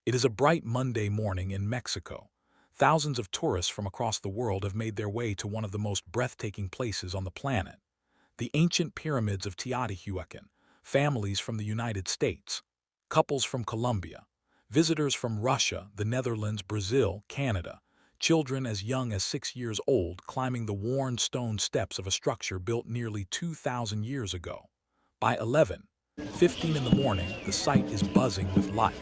It is a bright Monday morning in Mexico. Thousands of tourists from across the world have made their way to one of the most breathtaking places on the planet, the ancient pyramids of Teotihuacan. Families from the United States, couples from Colombia, visitors from Russia, the Netherlands, Brazil, Canada, children as young as 6 years old climbing the worn stone steps of a structure built nearly 2,000 years ago. By 11:15 in the morning, the site is buzzing with life.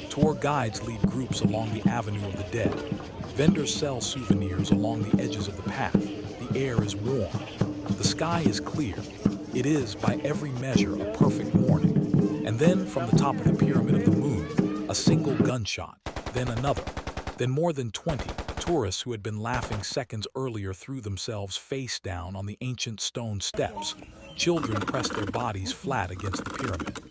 Tour guides lead groups along the Avenue of the Dead. Vendors sell souvenirs along the edges of the path. The air is warm. The sky is clear. It is, by every measure, a perfect morning. And then, from the top of the Pyramid of the Moon, a single gunshot, then another. Then more than 20 tourists who had been laughing seconds earlier threw themselves face down on the ancient stone steps. Children pressed their bodies flat against the pyramid.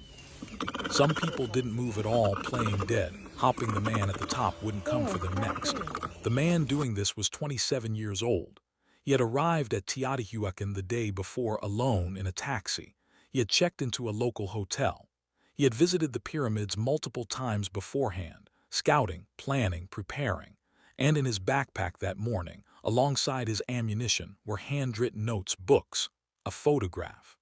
Some people didn't move at all, playing dead, hoping the man at the top wouldn't come for them next. The man doing this was 27 years old. He had arrived at Teotihuacan the day before alone in a taxi. He had checked into a local hotel. He had visited the pyramids multiple times beforehand, scouting, planning, preparing. And in his backpack that morning, alongside his ammunition, were handwritten notes, books, a photograph,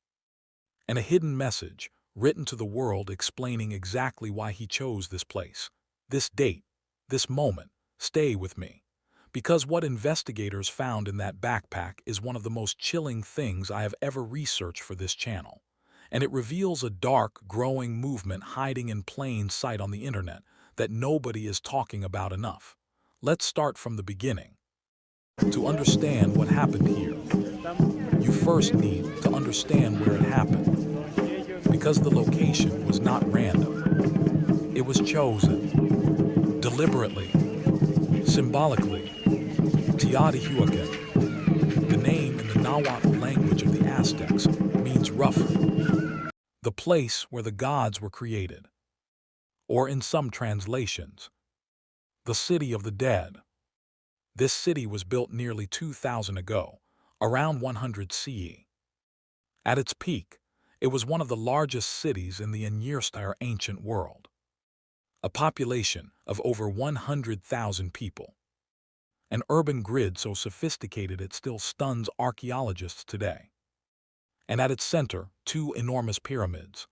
and a hidden message written to the world explaining exactly why he chose this place, this date, this moment. Stay with me. Because what investigators found in that backpack is one of the most chilling things I have ever researched for this channel. And it reveals a dark, growing movement hiding in plain sight on the internet that nobody is talking about enough. Let's start from the beginning. To understand what happened here, you first need to understand where it happened. Because the location was not random. It was chosen, deliberately, symbolically. Teotihuacan, the name in the Nahuatl language of the Aztecs, means roughly the place where the gods were created, or in some translations, the city of the dead. This city was built nearly 2,000 ago, around 100 CE. At its peak, it was one of the largest cities in the entire ancient world, a population of over 100,000 people. An urban grid so sophisticated it still stuns archaeologists today. And at its center, two enormous pyramids.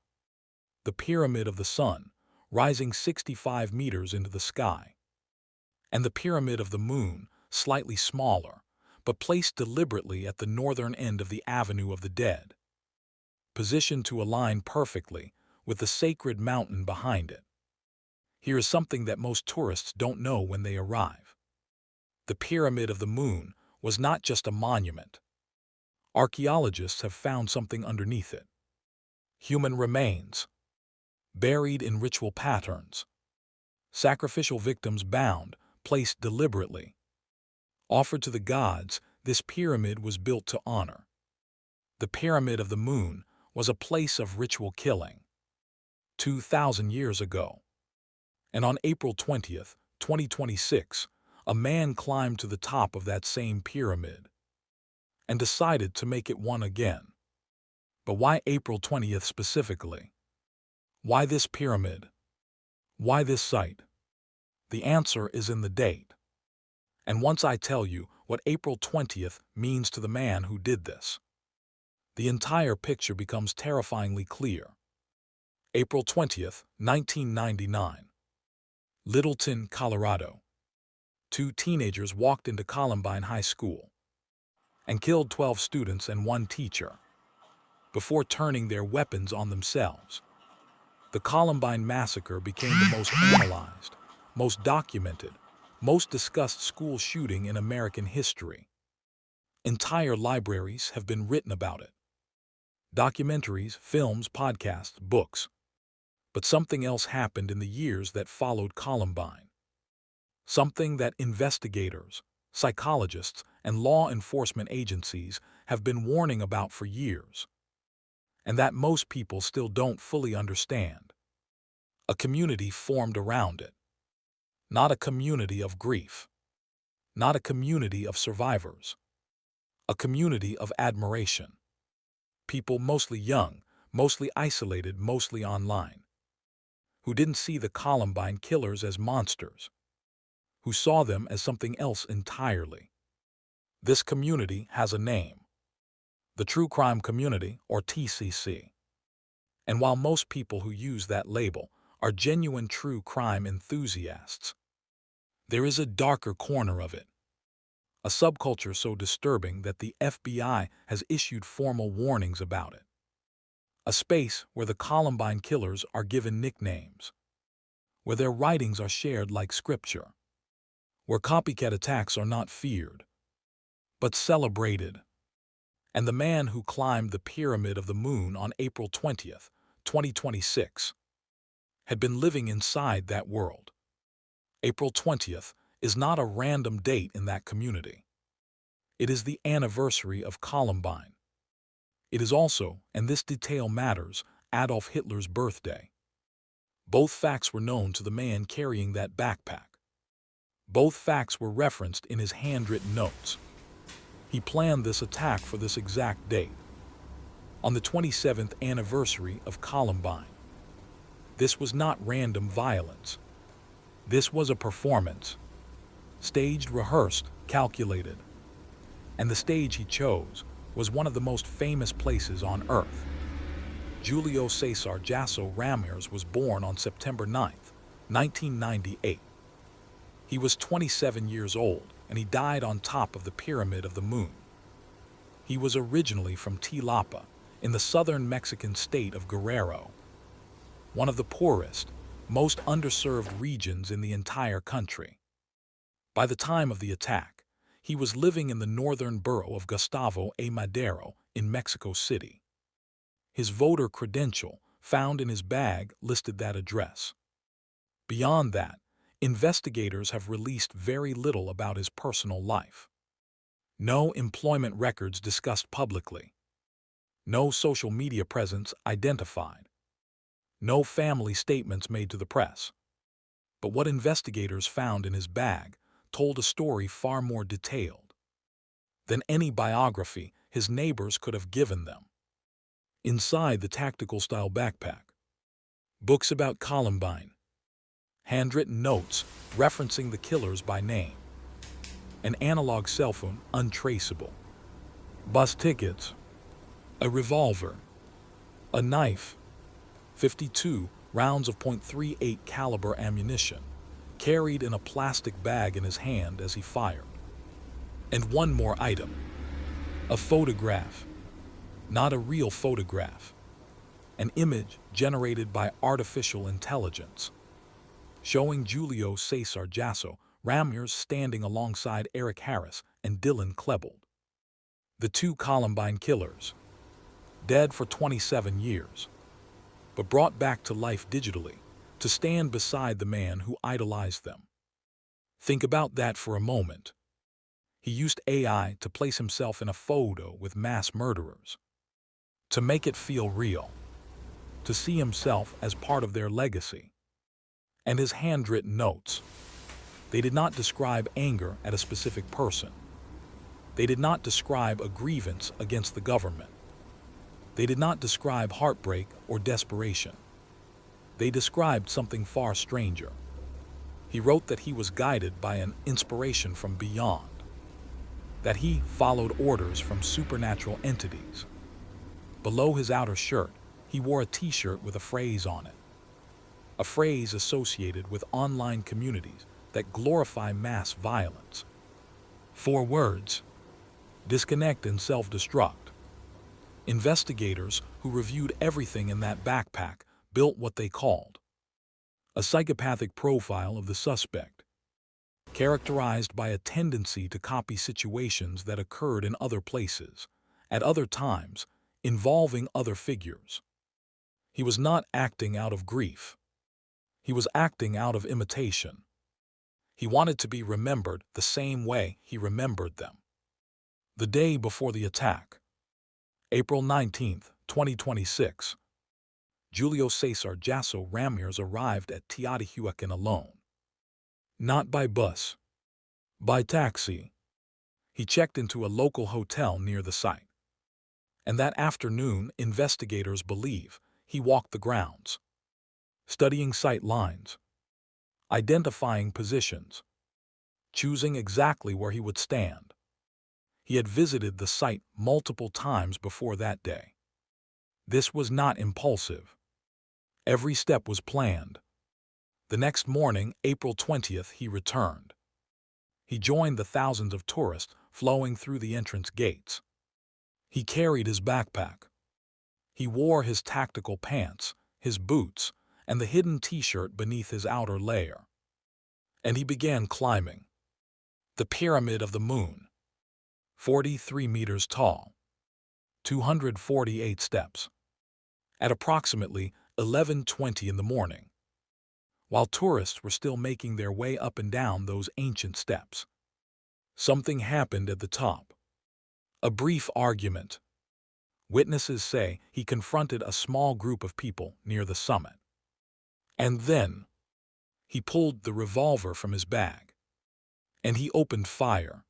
The Pyramid of the Sun, rising 65 meters into the sky, and the Pyramid of the Moon, slightly smaller, but placed deliberately at the northern end of the Avenue of the Dead, positioned to align perfectly with the sacred mountain behind it. Here is something that most tourists don't know when they arrive. The Pyramid of the Moon was not just a monument. Archaeologists have found something underneath it. Human remains, buried in ritual patterns. Sacrificial victims bound, placed deliberately. Offered to the gods, this pyramid was built to honor. The Pyramid of the Moon was a place of ritual killing. 2,000 years ago. And on April 20th, 2026, a man climbed to the top of that same pyramid and decided to make it one again. But why April 20th specifically? Why this pyramid? Why this site? The answer is in the date. And once I tell you what April 20th means to the man who did this, the entire picture becomes terrifyingly clear. April 20th, 1999. Littleton, Colorado. Two teenagers walked into Columbine High School and killed 12 students and one teacher before turning their weapons on themselves. The Columbine massacre became the most analyzed, most documented, most discussed school shooting in American history. Entire libraries have been written about it. Documentaries, films, podcasts, books. But something else happened in the years that followed Columbine. Something that investigators, psychologists, and law enforcement agencies have been warning about for years, and that most people still don't fully understand. A community formed around it. Not a community of grief. Not a community of survivors. A community of admiration. People mostly young, mostly isolated, mostly online. who didn't see the Columbine killers as monsters, who saw them as something else entirely. This community has a name: the True Crime Community, or TCC. And while most people who use that label are genuine true crime enthusiasts, there is a darker corner of it, a subculture so disturbing that the FBI has issued formal warnings about it. A space where the Columbine killers are given nicknames, where their writings are shared like scripture, where copycat attacks are not feared, but celebrated. And the man who climbed the Pyramid of the Moon on April 20th, 2026, had been living inside that world. April 20th is not a random date in that community. It is the anniversary of Columbine. It is also, and this detail matters, Adolf Hitler's birthday. Both facts were known to the man carrying that backpack. Both facts were referenced in his handwritten notes. He planned this attack for this exact date, on the 27th anniversary of Columbine. This was not random violence. This was a performance. Staged, rehearsed, calculated. And the stage he chose was one of the most famous places on Earth. Julio Cesar Jasso Ramirez was born on September 9th, 1998. He was 27 years old, and he died on top of the Pyramid of the Moon. He was originally from Tilapa, in the southern Mexican state of Guerrero, one of the poorest, most underserved regions in the entire country. By the time of the attack, he was living in the northern borough of Gustavo A. Madero in Mexico City. His voter credential, found in his bag, listed that address. Beyond that, investigators have released very little about his personal life. No employment records discussed publicly. No social media presence identified. No family statements made to the press. But what investigators found in his bag told a story far more detailed than any biography his neighbors could have given them. Inside the tactical-style backpack, books about Columbine, handwritten notes referencing the killers by name, an analog cell phone untraceable, bus tickets, a revolver, a knife, 52 rounds of .38 caliber ammunition, carried in a plastic bag in his hand as he fired. And one more item, a photograph, not a real photograph, an image generated by artificial intelligence, showing Julio Cesar Jasso Ramirez standing alongside Eric Harris and Dylan Klebold, the two Columbine killers, dead for 27 years, but brought back to life digitally to stand beside the man who idolized them. Think about that for a moment. He used AI to place himself in a photo with mass murderers, to make it feel real, to see himself as part of their legacy. And his handwritten notes, they did not describe anger at a specific person. They did not describe a grievance against the government. They did not describe heartbreak or desperation. They described something far stranger. He wrote that he was guided by an inspiration from beyond, that he followed orders from supernatural entities. Below his outer shirt, he wore a t-shirt with a phrase on it, a phrase associated with online communities that glorify mass violence. 4 words: disconnect and self-destruct. Investigators who reviewed everything in that backpack built what they called a psychopathic profile of the suspect, characterized by a tendency to copy situations that occurred in other places, at other times, involving other figures. He was not acting out of grief. He was acting out of imitation. He wanted to be remembered the same way he remembered them. The day before the attack, April 19th, 2026, Julio Cesar Jasso Ramirez arrived at Teotihuacan alone. Not by bus, by taxi. He checked into a local hotel near the site. And that afternoon, investigators believe, he walked the grounds. studying sight lines, identifying positions, choosing exactly where he would stand. He had visited the site multiple times before that day. This was not impulsive. Every step was planned. The next morning, April 20th, he returned. He joined the thousands of tourists flowing through the entrance gates. He carried his backpack. He wore his tactical pants, his boots, and the hidden t-shirt beneath his outer layer. And he began climbing. The Pyramid of the Moon, 43 meters tall, 248 steps. At approximately 11:20 in the morning, while tourists were still making their way up and down those ancient steps, something happened at the top. A brief argument. Witnesses say he confronted a small group of people near the summit. And then, he pulled the revolver from his bag, and he opened fire.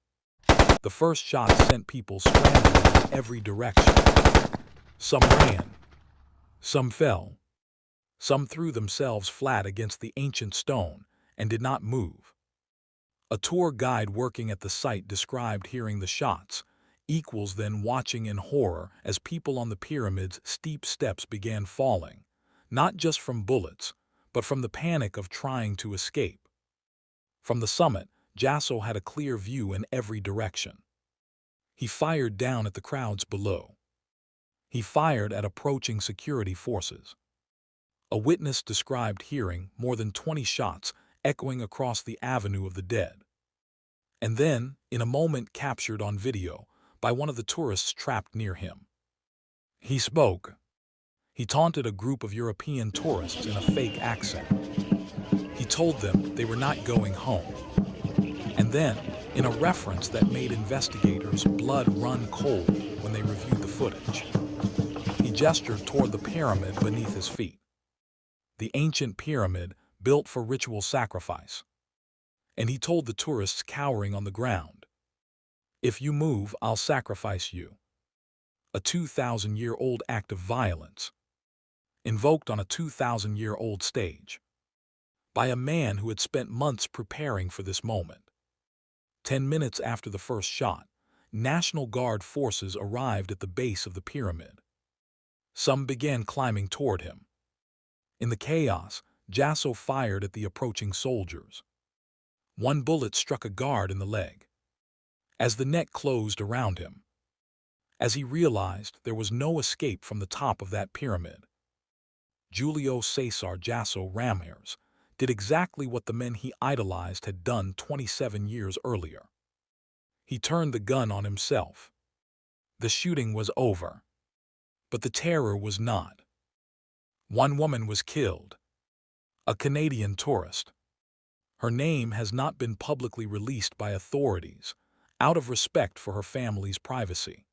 The first shot sent people scrambling in every direction. Some ran, some fell, some threw themselves flat against the ancient stone and did not move. A tour guide working at the site described hearing the shots, equals then watching in horror as people on the pyramid's steep steps began falling, not just from bullets, but from the panic of trying to escape. From the summit, Jasso had a clear view in every direction. He fired down at the crowds below. He fired at approaching security forces. A witness described hearing more than 20 shots echoing across the Avenue of the Dead. And then, in a moment captured on video by one of the tourists trapped near him, he spoke. He taunted a group of European tourists in a fake accent. He told them they were not going home. And then, in a reference that made investigators' blood run cold when they reviewed the footage, he gestured toward the pyramid beneath his feet. The ancient pyramid built for ritual sacrifice. And he told the tourists cowering on the ground, "If you move, I'll sacrifice you." A 2,000-year-old act of violence, invoked on a 2,000-year-old stage, by a man who had spent months preparing for this moment. 10 minutes after the first shot, National Guard forces arrived at the base of the pyramid. Some began climbing toward him. In the chaos, Jasso fired at the approaching soldiers. One bullet struck a guard in the leg. As the net closed around him, as he realized there was no escape from the top of that pyramid, Julio Cesar Jasso Ramirez did exactly what the men he idolized had done 27 years earlier. He turned the gun on himself. The shooting was over, but the terror was not. One woman was killed, a Canadian tourist. Her name has not been publicly released by authorities, out of respect for her family's privacy.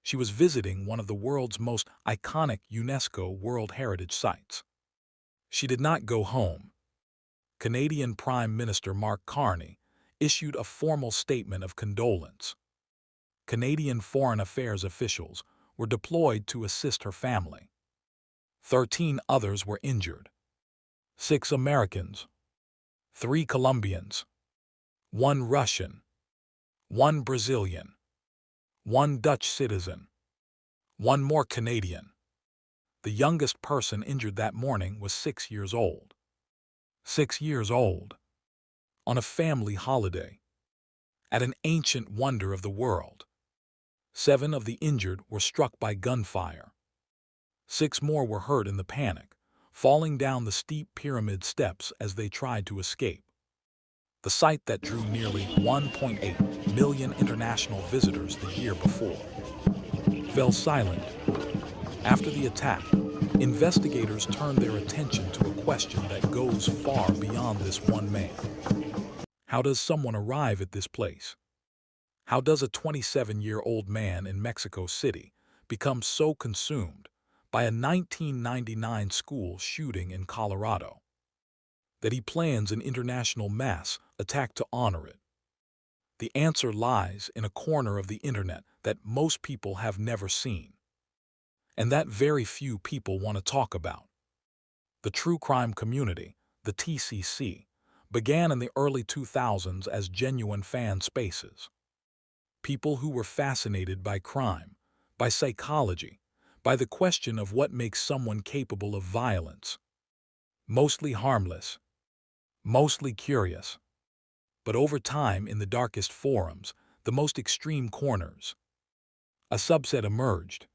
She was visiting one of the world's most iconic UNESCO World Heritage Sites. She did not go home. Canadian Prime Minister Mark Carney issued a formal statement of condolence. Canadian Foreign Affairs officials were deployed to assist her family. 13 others were injured. 6 Americans, 3 Colombians, 1 Russian, 1 Brazilian, 1 Dutch citizen, 1 more Canadian. The youngest person injured that morning was 6 years old. 6 years old. On a family holiday. At an ancient wonder of the world. 7 of the injured were struck by gunfire. 6 more were hurt in the panic, falling down the steep pyramid steps as they tried to escape. The site that drew nearly 1.8 million international visitors the year before fell silent. After the attack, investigators turned their attention to a question that goes far beyond this one man. How does someone arrive at this place? How does a 27-year-old man in Mexico City become so consumed by a 1999 school shooting in Colorado that he plans an international mass attack to honor it? The answer lies in a corner of the internet that most people have never seen, and that very few people want to talk about. The true crime community, the TCC, began in the early 2000s as genuine fan spaces. People who were fascinated by crime, by psychology, by the question of what makes someone capable of violence. Mostly harmless, mostly curious. But over time, in the darkest forums, the most extreme corners, a subset emerged.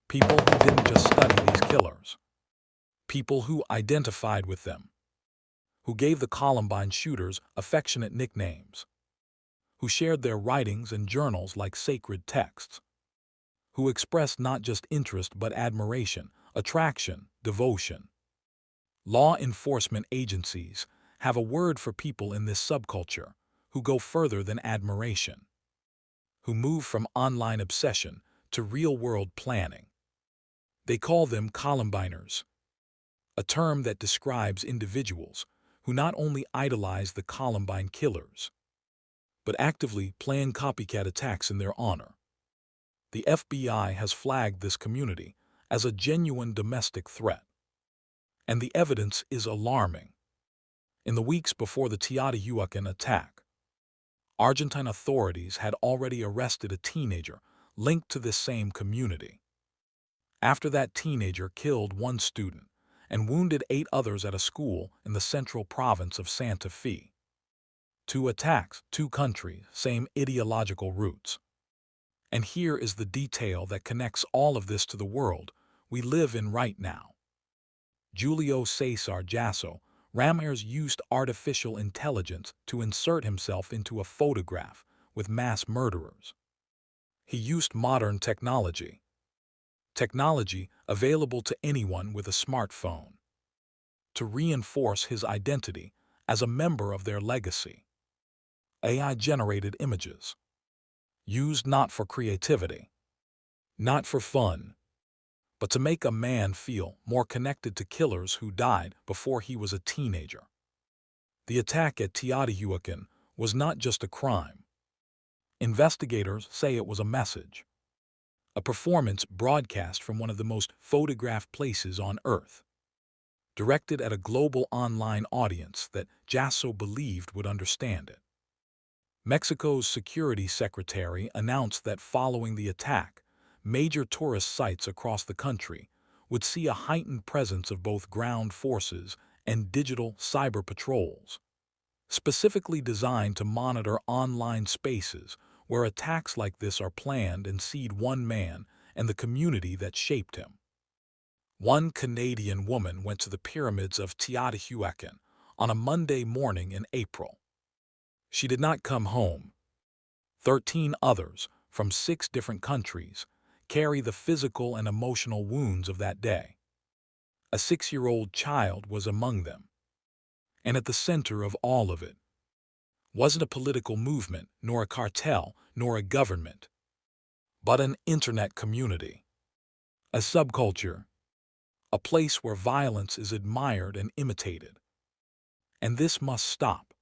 People who didn't just study these killers. People who identified with them. Who gave the Columbine shooters affectionate nicknames. Who shared their writings and journals like sacred texts. Who expressed not just interest but admiration, attraction, devotion. Law enforcement agencies have a word for people in this subculture who go further than admiration. Who move from online obsession to real-world planning. They call them Columbiners, a term that describes individuals who not only idolize the Columbine killers, but actively plan copycat attacks in their honor. The FBI has flagged this community as a genuine domestic threat, and the evidence is alarming. In the weeks before the Teotihuacan attack, Argentine authorities had already arrested a teenager linked to this same community. After that teenager killed one student and wounded 8 others at a school in the central province of Santa Fe. 2 attacks, 2 countries, same ideological roots. And here is the detail that connects all of this to the world we live in right now. Julio Cesar Jasso Ramirez used artificial intelligence to insert himself into a photograph with mass murderers. He used modern technology available to anyone with a smartphone, to reinforce his identity as a member of their legacy. AI-generated images, used not for creativity, not for fun, but to make a man feel more connected to killers who died before he was a teenager. The attack at Teotihuacan was not just a crime. Investigators say it was a message, a performance broadcast from one of the most photographed places on Earth, directed at a global online audience that Jasso believed would understand it. Mexico's security secretary announced that following the attack, major tourist sites across the country would see a heightened presence of both ground forces and digital cyber patrols, specifically designed to monitor online spaces where attacks like this are planned and seed one man and the community that shaped him. One Canadian woman went to the pyramids of Teotihuacan on a Monday morning in April. She did not come home. 13 others from 6 different countries carry the physical and emotional wounds of that day. A 6-year-old child was among them. And at the center of all of it wasn't a political movement, nor a cartel, nor a government, but an internet community, a subculture, a place where violence is admired and imitated. And this must stop.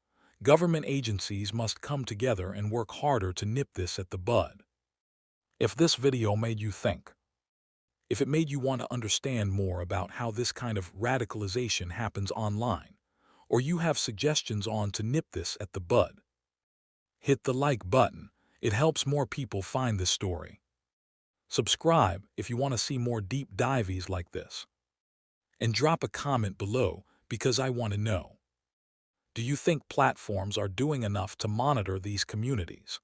Government agencies must come together and work harder to nip this at the bud. If this video made you think, if it made you want to understand more about how this kind of radicalization happens online, or you have suggestions on to nip this at the bud, hit the like button. It helps more people find this story. Subscribe if you want to see more deep dives like this. And drop a comment below because I want to know. Do you think platforms are doing enough to monitor these communities?